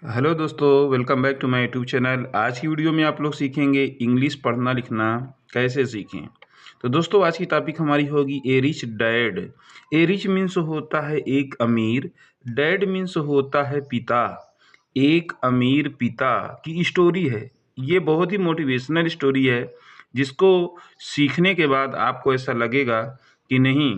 Hello दोस्तों, welcome back to my YouTube channel. आज की वीडियो में आप लोग सीखेंगे इंग्लिश पढ़ना लिखना कैसे सीखें। तो दोस्तों, आज की टॉपिक हमारी होगी ए रिच डैड। ए रिच मीन्स होता है एक अमीर, डैड मीन्स होता है पिता। एक अमीर पिता की स्टोरी है। ये बहुत ही मोटिवेशनल स्टोरी है, जिसको सीखने के बाद आपको ऐसा लगेगा कि नहीं,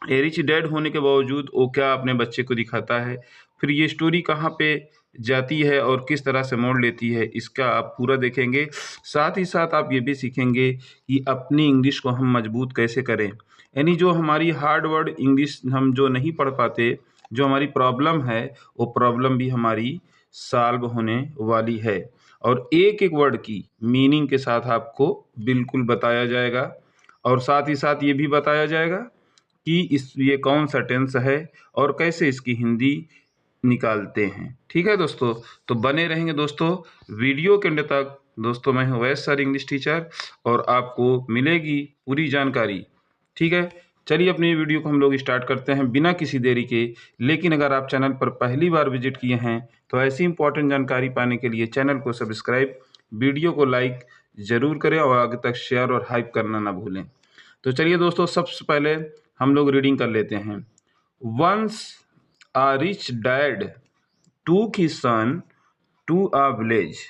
ए रिच डैड होने के बावजूद वो क्या अपने बच्चे को दिखाता है, फिर ये स्टोरी कहाँ पे जाती है और किस तरह से मोड़ लेती है, इसका आप पूरा देखेंगे। साथ ही साथ आप ये भी सीखेंगे कि अपनी इंग्लिश को हम मजबूत कैसे करें। यानी जो हमारी हार्ड वर्ड इंग्लिश हम जो नहीं पढ़ पाते, जो हमारी प्रॉब्लम है, वो प्रॉब्लम भी हमारी सॉल्व होने वाली है। और एक एक वर्ड की मीनिंग के साथ आपको बिल्कुल बताया जाएगा। और साथ ही साथ ये भी बताया जाएगा कि ये कौन सा टेंस है और कैसे इसकी हिंदी निकालते हैं। ठीक है दोस्तों, तो बने रहेंगे दोस्तों वीडियो के अंत तक। दोस्तों, मैं हूं वैस सर इंग्लिश टीचर और आपको मिलेगी पूरी जानकारी। ठीक है, चलिए अपनी वीडियो को हम लोग स्टार्ट करते हैं बिना किसी देरी के। लेकिन अगर आप चैनल पर पहली बार विजिट किए हैं तो ऐसी इंपॉर्टेंट जानकारी पाने के लिए चैनल को सब्सक्राइब, वीडियो को लाइक ज़रूर करें और आगे तक शेयर और हाइप करना ना भूलें। तो चलिए दोस्तों, सबसे पहले हम लोग रीडिंग कर लेते हैं। Once a rich dad took his son to a village.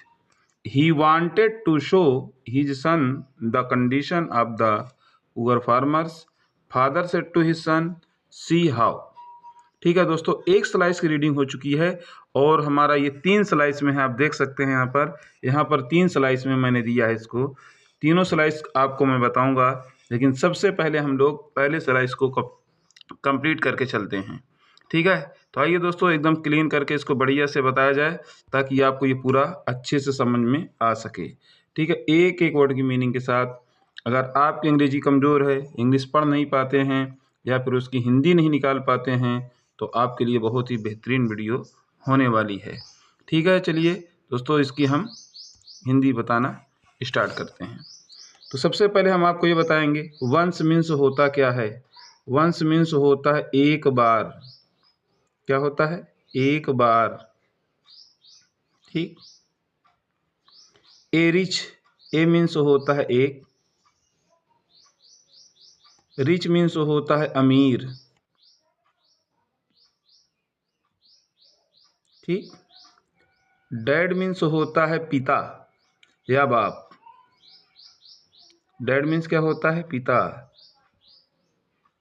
He wanted to show his son the condition of the poor farmers. Father said to his son, see how. ठीक है दोस्तों, एक स्लाइस की reading हो चुकी है और हमारा ये 3 स्लाइस में है। आप देख सकते हैं यहाँ पर 3 स्लाइस में मैंने दिया है इसको। तीनों स्लाइस आपको मैं बताऊंगा, लेकिन सबसे पहले हम लोग पहले स्लाइस को कंप्लीट करके चलते हैं। ठीक है, तो आइए दोस्तों एकदम क्लीन करके इसको बढ़िया से बताया जाए ताकि आपको ये पूरा अच्छे से समझ में आ सके। ठीक है, एक एक वर्ड की मीनिंग के साथ। अगर आपकी अंग्रेजी कमज़ोर है, इंग्लिश पढ़ नहीं पाते हैं या फिर उसकी हिंदी नहीं निकाल पाते हैं, तो आपके लिए बहुत ही बेहतरीन वीडियो होने वाली है। ठीक है, चलिए दोस्तों इसकी हम हिंदी बताना स्टार्ट करते हैं। तो सबसे पहले हम आपको ये बताएंगे वंस मीन्स होता क्या है। वंस मीन्स होता है एक बार। क्या होता है? एक बार। ठीक। ए रिच, ए मीन्स होता है एक, रिच मीन्स होता है अमीर। ठीक। डैड मीन्स होता है पिता या बाप। डैड मीन्स क्या होता है? पिता।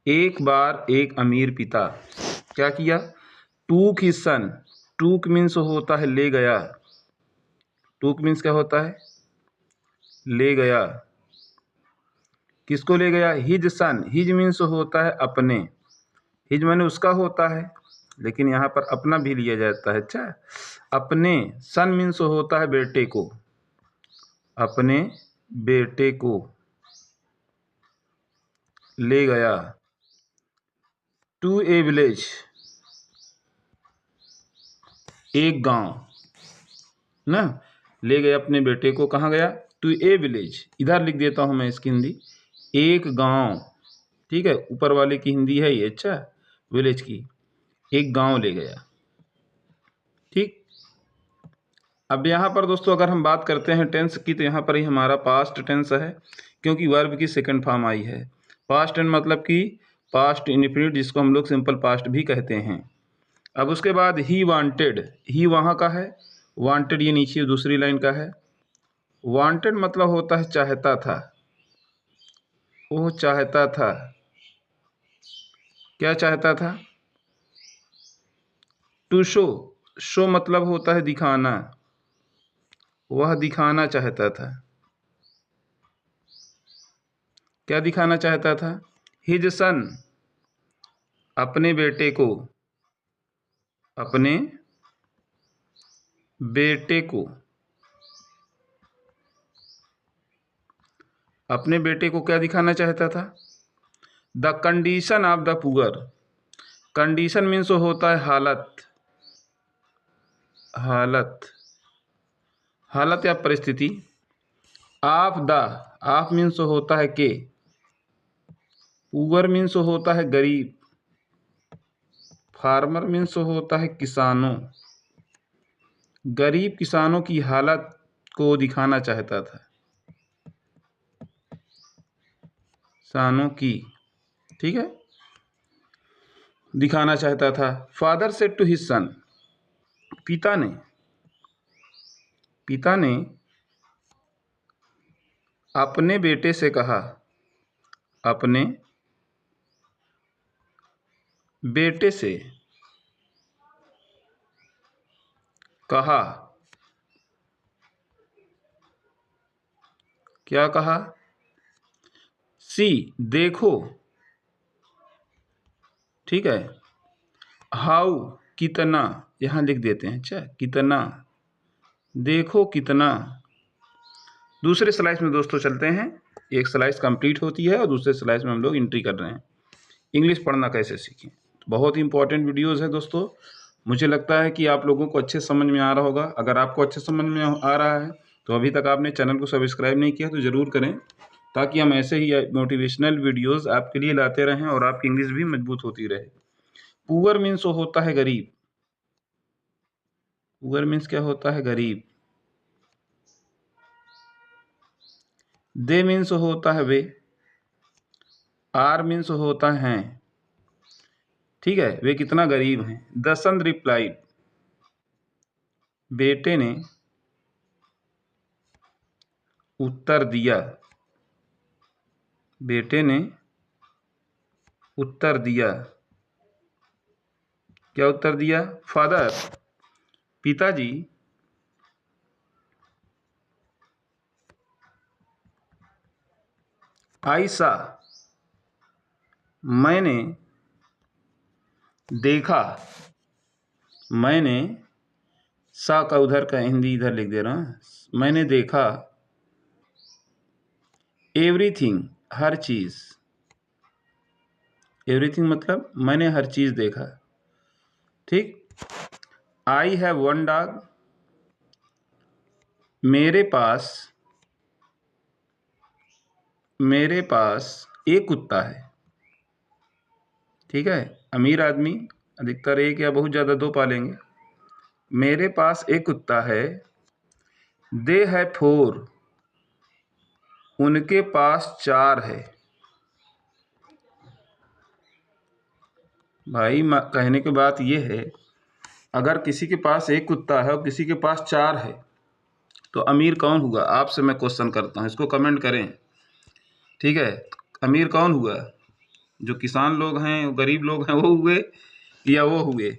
एक बार एक अमीर पिता क्या किया? टूक हिज सन। टूक मीन्स होता है ले गया। टूक मीन्स क्या होता है? ले गया। किसको ले गया? His son. हिज मीन्स होता है अपने। हिज माने उसका होता है, लेकिन यहाँ पर अपना भी लिया जाता है। अच्छा, अपने। सन मीन्स होता है बेटे को। अपने बेटे को ले गया। टू ए विलेज, एक गांव ना। ले गया अपने बेटे को, कहाँ गया? To a village. इधर लिख देता हूँ मैं इसकी हिंदी, एक गांव। ठीक है, ऊपर वाले की हिंदी है ये। अच्छा, विलेज की, एक गांव ले गया। ठीक। अब यहाँ पर दोस्तों अगर हम बात करते हैं टेंस की, तो यहाँ पर ही हमारा पास्ट टेंस है, क्योंकि वर्ब की सेकंड फॉर्म आई है। पास्ट टेंस मतलब कि पास्ट इंडेफिनिट, जिसको हम लोग सिंपल पास्ट भी कहते हैं। अब उसके बाद ही वांटेड, ही वहाँ का है, वांटेड ये नीचे दूसरी लाइन का है। वांटेड मतलब होता है चाहता था। वो चाहता था। क्या चाहता था? To show. शो मतलब होता है दिखाना। वह दिखाना चाहता था। क्या दिखाना चाहता था? हिज सन, अपने बेटे को। अपने बेटे को। अपने बेटे को क्या दिखाना चाहता था? The condition of the poor. Condition means होता है हालत। हालत, हालत या परिस्थिति। ऑफ द, ऑफ मीन्स होता है के। पुअर मीन्स होता है गरीब। फार्मर मीन्स होता है किसानों। गरीब किसानों की हालत को दिखाना चाहता था। किसानों की, ठीक है, दिखाना चाहता था। Father said to his son, पिता ने अपने बेटे से कहा, अपने बेटे से कहा, क्या कहा? सी, देखो, ठीक है। हाउ, कितना, यहां लिख देते हैं। अच्छा, कितना, देखो कितना। दूसरे स्लाइस में दोस्तों चलते हैं। एक स्लाइस कंप्लीट होती है और दूसरे स्लाइस में हम लोग एंट्री कर रहे हैं। इंग्लिश पढ़ना कैसे सीखें, बहुत ही इंपॉर्टेंट वीडियोस है दोस्तों। मुझे लगता है कि आप लोगों को अच्छे समझ में आ रहा होगा। अगर आपको अच्छे समझ में आ रहा है तो अभी तक आपने चैनल को सब्सक्राइब नहीं किया तो ज़रूर करें, ताकि हम ऐसे ही मोटिवेशनल वीडियोस आपके लिए लाते रहें और आपकी इंग्लिश भी मजबूत होती रहे। पुअर मीन्स होता है गरीब। पुअर मीन्स क्या होता है? गरीब। दे मीन्स होता है वे। आर मीन्स होता है, ठीक है, वे कितना गरीब हैं। द सन रिप्लाइड, बेटे ने उत्तर दिया। बेटे ने उत्तर दिया। क्या उत्तर दिया? फादर, पिताजी, आई सा, मैंने देखा। मैंने, सा का उधर का हिंदी इधर लिख दे रहा हूं। मैंने देखा। एवरीथिंग, हर चीज। एवरीथिंग मतलब मैंने हर चीज देखा, ठीक। आई हैव वन डॉग, मेरे पास एक कुत्ता है, ठीक है। अमीर आदमी अधिकतर एक या बहुत ज़्यादा दो पालेंगे। मेरे पास एक कुत्ता है। दे है फोर, उनके पास 4 है। भाई कहने की बात ये है, अगर किसी के पास एक कुत्ता है और किसी के पास 4 है तो अमीर कौन हुआ? आपसे मैं क्वेश्चन करता हूँ, इसको कमेंट करें, ठीक है। अमीर कौन हुआ? जो किसान लोग हैं, गरीब लोग हैं, वो हुए या वो हुए?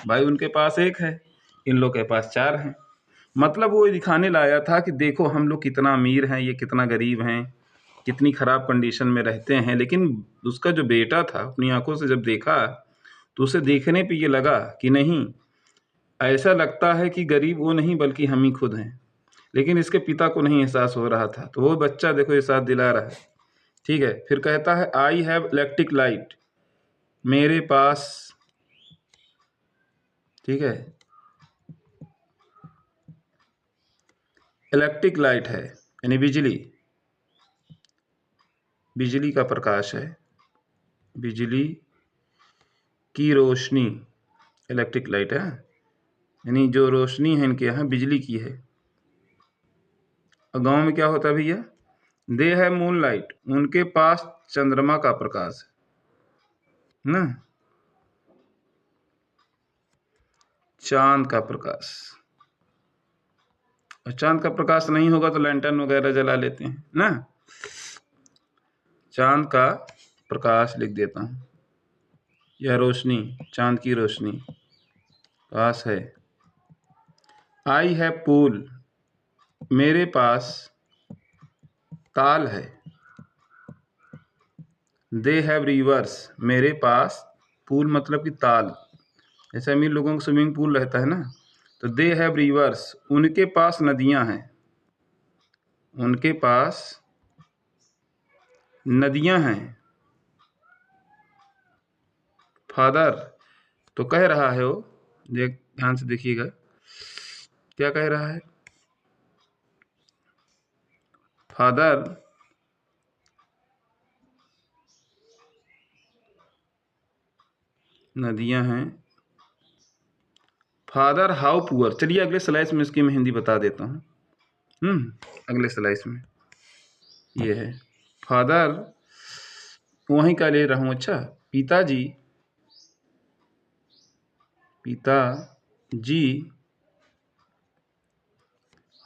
भाई उनके पास एक है, इन लोग के पास 4 हैं। मतलब वो दिखाने लाया था कि देखो हम लोग कितना अमीर हैं, ये कितना गरीब हैं, कितनी ख़राब कंडीशन में रहते हैं। लेकिन उसका जो बेटा था अपनी आंखों से जब देखा तो उसे देखने पे ये लगा कि नहीं, ऐसा लगता है कि गरीब वो नहीं बल्कि हम ही खुद हैं। लेकिन इसके पिता को नहीं एहसास हो रहा था, तो वो बच्चा देखो ये साथ दिला रहा है, ठीक है। फिर कहता है आई हैव इलेक्ट्रिक लाइट, मेरे पास, ठीक है, इलेक्ट्रिक लाइट है, यानी बिजली, बिजली का प्रकाश है, बिजली की रोशनी। इलेक्ट्रिक लाइट है, यानी जो रोशनी है इनके यहाँ बिजली की है। और गांव में क्या होता है भैया? दे है मून लाइट, उनके पास चंद्रमा का प्रकाश है ना, चांद का प्रकाश। और चांद का प्रकाश नहीं होगा तो लैंटर्न वगैरह जला लेते हैं ना। चांद का प्रकाश लिख देता हूँ, यह रोशनी, चांद की रोशनी पास है। आई है पूल, मेरे पास ताल है। दे हैव रिवर्स, मेरे पास, पूल मतलब कि ताल, जैसे अमीर लोगों को स्विमिंग पूल रहता है ना, तो दे हैव रिवर्स, उनके पास नदियां हैं। उनके पास नदियां हैं। फादर, तो कह रहा है वो, ध्यान से देखिएगा क्या कह रहा है। फादर, नदियां हैं। Father how poor. चलिए अगले स्लाइस में इसकी मैं हिंदी बता देता हूँ। अगले स्लाइस में ये है फादर, वहीं का ले रहा हूँ। अच्छा, पिताजी, पिताजी।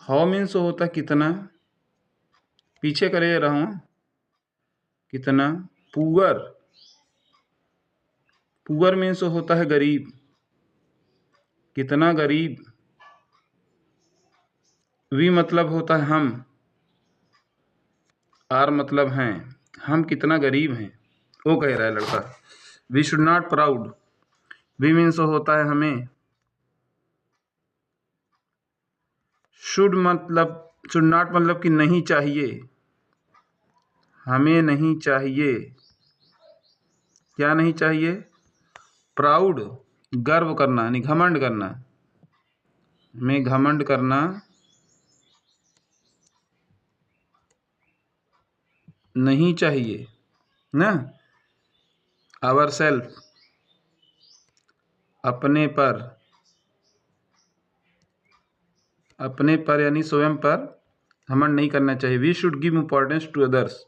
हाउ मीन्स होता है कितना, पीछे का ले रहा हूँ कितना। पुअर, पुअर मीन्स होता है गरीब, कितना गरीब। वी मतलब होता है हम, आर मतलब हैं, हम कितना गरीब हैं, वो कह रहा है लड़का। We should not proud, we means होता है हमें। शुड नॉट मतलब कि नहीं चाहिए, हमें नहीं चाहिए। क्या नहीं चाहिए? प्राउड, गर्व करना यानी घमंड करना, हमें घमंड करना नहीं चाहिए ना। आवर सेल्फ, अपने पर, अपने पर यानी स्वयं पर घमंड नहीं करना चाहिए। We should give importance to others,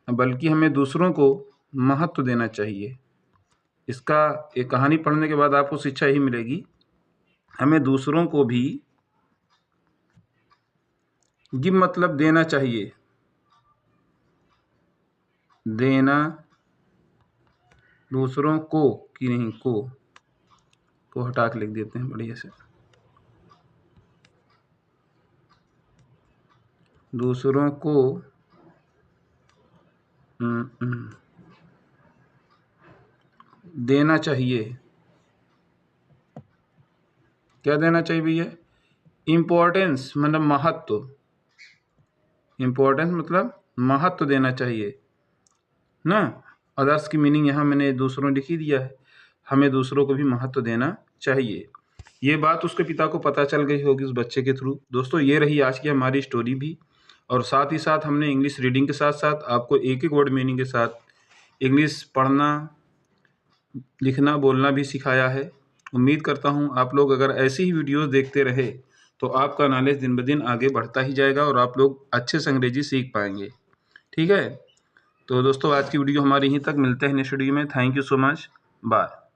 बल्कि हमें दूसरों को महत्व देना चाहिए। इसका एक कहानी पढ़ने के बाद आपको शिक्षा यही मिलेगी, हमें दूसरों को भी, गिव मतलब देना चाहिए, देना, दूसरों को कि नहीं, को हटा के लिख देते हैं बढ़िया से। दूसरों को देना चाहिए। क्या देना चाहिए भैया? इम्पोर्टेंस मतलब महत्व, इम्पोर्टेंस मतलब महत्व देना चाहिए ना। अदर्स की मीनिंग यहाँ मैंने दूसरों लिख ही दिया है, हमें दूसरों को भी महत्व देना चाहिए। ये बात उसके पिता को पता चल गई होगी उस बच्चे के थ्रू। दोस्तों ये रही आज की हमारी स्टोरी भी, और साथ ही साथ हमने इंग्लिश रीडिंग के साथ साथ आपको एक एक वर्ड मीनिंग के साथ इंग्लिश पढ़ना, लिखना, बोलना भी सिखाया है। उम्मीद करता हूँ आप लोग अगर ऐसी ही वीडियोस देखते रहे तो आपका नॉलेज दिन ब दिन आगे बढ़ता ही जाएगा और आप लोग अच्छे से अंग्रेजी सीख पाएंगे। ठीक है, तो दोस्तों आज की वीडियो हमारी यहीं तक, मिलते हैं नेक्स्ट वीडियो में। Thank you so much, bye.